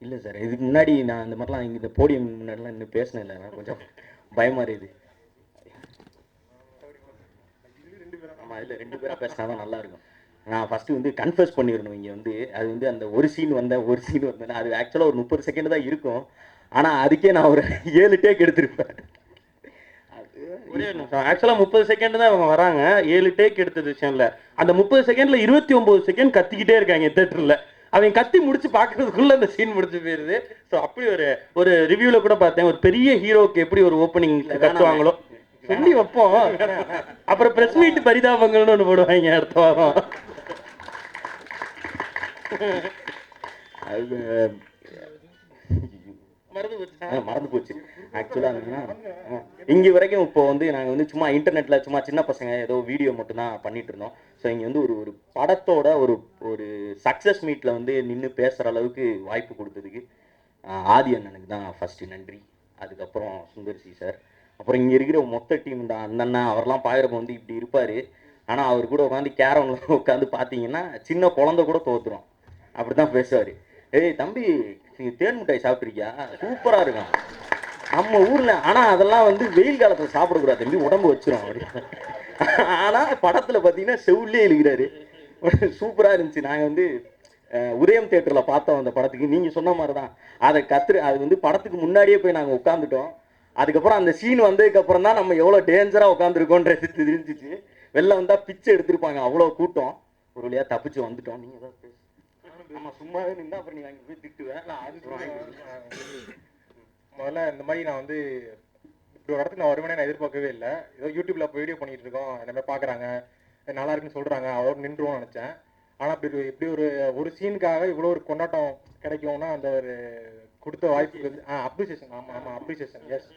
இல்லை சார், இதுக்கு முன்னாடி நான் இந்த மாதிரிலாம் இங்கே இந்த போடியம் முன்னாடிலாம் இன்னும் பேசினேன் இல்லை, நான் கொஞ்சம் பயமாக இருக்குது. ஆமாம், இதில் 2 பேராக பேசினா தான் நல்லாயிருக்கும். நான் ஃபஸ்ட்டு வந்து கன்ஃபர்ஸ் பண்ணிடணும். இங்கே வந்து அது வந்து அந்த ஒரு சீன் வந்தேன்னா அது ஆக்சுவலாக ஒரு 30 செகண்ட் தான் இருக்கும். ஆனால் அதுக்கே நான் ஒரு 7 டேக் எடுத்திருப்பேன். ஒரே நிமிஷம், ஆக்சுவலாக 30 செகண்ட் தான் அவங்க வராங்க, 7 டேக் எடுத்தது விஷயம் இல்லை. அந்த 30 செகண்டில் 29 செகண்ட் கத்திக்கிட்டே இருக்காங்க தேட்டரில். அவங்க கத்தி முடிச்சு பார்க்கறதுக்குள்ள அந்த சீன் முடிச்சு போயிருது. ஸோ அப்படி ஒரு ரிவ்யூவில் கூட பார்த்தேன், ஒரு பெரிய ஹீரோக்கு எப்படி ஒரு ஓப்பனிங் கத்துவாங்களோ சொல்லி வைப்போம். அப்புறம் பிரஸ் மீட் பரிதாபங்கள்னு ஒன்று போடுவாங்க அடுத்த வாரம். அது மறந்து போச்சு ஆக்சுவலாக. இங்கே வரைக்கும் இப்போ வந்து நாங்கள் வந்து சும்மா இன்டர்நெட்டில் சும்மா சின்ன பசங்க ஏதோ வீடியோ மட்டும்தான் பண்ணிட்டு இருந்தோம். ஸோ இங்கே வந்து ஒரு படத்தோட ஒரு சக்ஸஸ் மீட்டில் வந்து நின்று பேசுகிற அளவுக்கு வாய்ப்பு கொடுத்ததுக்கு ஆதி அண்ணனுக்கு தான் ஃபஸ்ட்டு நன்றி. அதுக்கப்புறம் சுந்தர்சி சார், அப்புறம் இங்கே இருக்கிற மொத்த டீம் தான். அந்த அண்ணா அவர்லாம் பார்க்குறப்ப வந்து இப்படி இருப்பார், ஆனால் அவர் கூட உட்காந்து கேரமில் உட்காந்து பார்த்தீங்கன்னா சின்ன குழந்தை கூட தோற்றுரும், அப்படி தான் பேசுவார். ஏய் தம்பி, நீங்கள் தேன் மிட்டாய் சாப்பிட்ருக்கியா, சூப்பராக இருக்கும் நம்ம ஊரில். ஆனால் அதெல்லாம் வந்து வெயில் காலத்தில் சாப்பிடக்கூடாது தம்பி, உடம்பு வச்சிரும் அப்படி. ஆனால் படத்தில் பார்த்தீங்கன்னா செவ்விலே இருக்கிறாரு, சூப்பராக இருந்துச்சு. நாங்கள் வந்து உதயம் தேட்டரில் பார்த்தோம் அந்த படத்துக்கு. நீங்கள் சொன்ன மாதிரி தான் அதை அது வந்து படத்துக்கு முன்னாடியே போய் நாங்கள் உட்காந்துட்டோம். அதுக்கப்புறம் அந்த சீன் வந்ததுக்கப்புறம் தான் நம்ம எவ்வளோ டேஞ்சராக உட்காந்துருக்கோன்றது தெரிஞ்சிச்சு. வெளில வந்தால் பிச்சை எடுத்திருப்பாங்க, அவ்வளோ கூட்டம். ஒரு வழியாக தப்பிச்சு வந்துட்டோம். நீங்கள் ஏதாவது பேச? ஆமாம், சும்மாவே நின்று அப்புறம் நீங்கள் அங்கே போய் திட்டுவேன். முதல்ல இந்த மாதிரி நான் வந்து இப்படி ஒரு இடத்துக்கு நான் வருவேனே நான் எதிர்பார்க்கவே இல்லை. ஏதோ யூடியூப்ல இப்போ வீடியோ பண்ணிட்டு இருக்கோம், இந்த மாதிரி பார்க்குறாங்க, நல்லா இருக்குன்னு சொல்கிறாங்க, அவரோட நின்றுவோம்னு நினச்சேன். ஆனால் இப்படி ஒரு சீனுக்காக இவ்வளோ ஒரு கொண்டாட்டம் கிடைக்கும்னா அந்த ஒரு கொடுத்த வாய்ப்புக்கு வந்து அப்ரிசியேஷன். ஆமாம் அப்ரிசியேஷன், எஸ்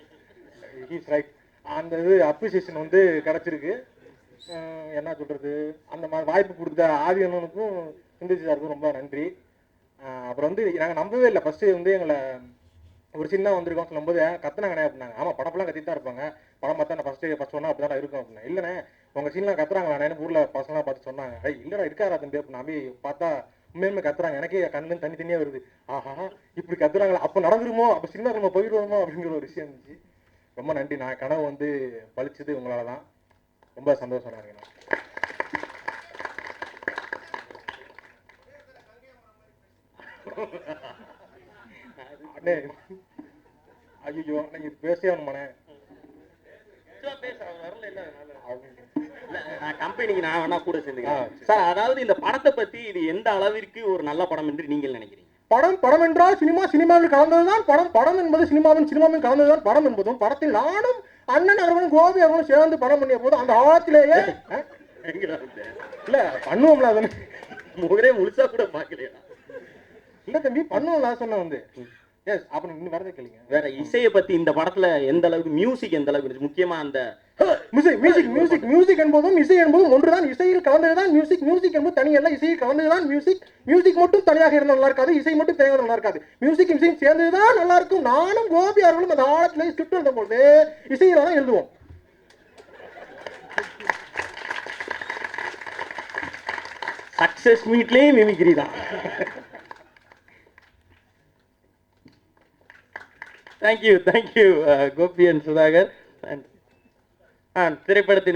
ஹீஸ் ரைட். அந்த இது அப்ரிசியேஷன் வந்து கிடச்சிருக்கு. என்ன சொல்கிறது, அந்த மாதிரி வாய்ப்பு கொடுத்த ஆதி அண்ணனுக்கும் சிந்திச்சு சாருக்கும் ரொம்ப நன்றி. அப்புறம் வந்து நாங்கள் நம்பவே இல்லை ஃபஸ்ட்டு வந்து எங்களை ஒரு சின்ன வந்திருக்கோம் சொல்லும்போது கத்துனாங்க அப்படின்னாங்க. ஆமாம், படப்பெல்லாம் கத்திட்டு தான் இருப்பாங்க, படம் பார்த்தா நான் ஃபஸ்ட் ஒன்றா அப்படி தான் இருக்கும் அப்படின்னா. இல்லைண்ணே உங்கள் சீன்லாம் கத்துறாங்களாண்ணே ஊரில் பசங்களாம் பார்த்து சொன்னாங்க. இல்லைடா இருக்காரா தம்பி அப்படி நம்பி பார்த்தா உண்மையுமே கத்துறாங்க, எனக்கே கண்ணு தனித்தனியாக வருது. ஆஹா, இப்படி கத்துறாங்களா, அப்போ நடந்துருமோ, அப்போ சின்ன நம்ம போயிடுவோமோ அப்படிங்கிற ஒரு விஷயம் இருந்துச்சு. ரொம்ப நன்றி. நான் கனவு வந்து பழிச்சது உங்களால தான். ரொம்ப சந்தோஷம் இருக்குண்ணா. அண்ணே ஐயோ நீங்க பேசணுமாண்ணே? நான் கம்பெனிக்கு நான் வேணா கூட சேர்ந்துக்கிறேன் சார். அதாவது இந்த படத்தை பத்தி இது எந்த அளவிற்கு ஒரு நல்ல படம் என்று நீங்கள் நினைக்கிறீங்க? படம் என்றால் சினிமாவில் கலந்ததுதான் படம். படம் என்பது சினிமாவில் கலந்ததுதான் படம் என்பதும். படத்தில் நானும் அண்ணன் அவர்களும் கோபி அவர்களும் சேர்ந்து படம் பண்ணிய போது அந்த ஆழத்திலேயே இல்ல பண்ணுவோம்ல, அதனை முகரே முழுசா கூட பார்க்கலையா? இல்ல தம்பி பண்ணுவோம்ல சொன்ன வந்து. எஸ், அப்புறம் இன்னும் வரதே கேளுங்க. வேற இசையை பத்தி இந்த படத்துல எந்த அளவுக்கு மியூசிக் எந்த அளவுக்கு இருந்துச்சு? முக்கியமா அந்த மியூசிக் என்பதும் இசை என்பதும் ஒன்றுதான். இசையில் கலந்ததுதான் மியூசிக். மியூசிக் என்பது தனியல்ல, இசையில் கலந்ததுதான் மியூசிக். மியூசிக் மட்டும் தனியாக இருந்தால் நல்லா இருக்காது, இசை மட்டும் தனியாக நல்லா இருக்காது. மியூசிக் இசையும் சேர்ந்ததுதான் நல்லா இருக்கும். நானும் கோபி அவர்களும் அந்த ஆழத்துல ஸ்கிரிப்ட் எழுதும் போது இசையில தான் எழுதுவோம். சக்சஸ் மீட்லயே மிமிக்ரி தான். Thank you Gopi and Sudhakar. திரைப்படத்தின்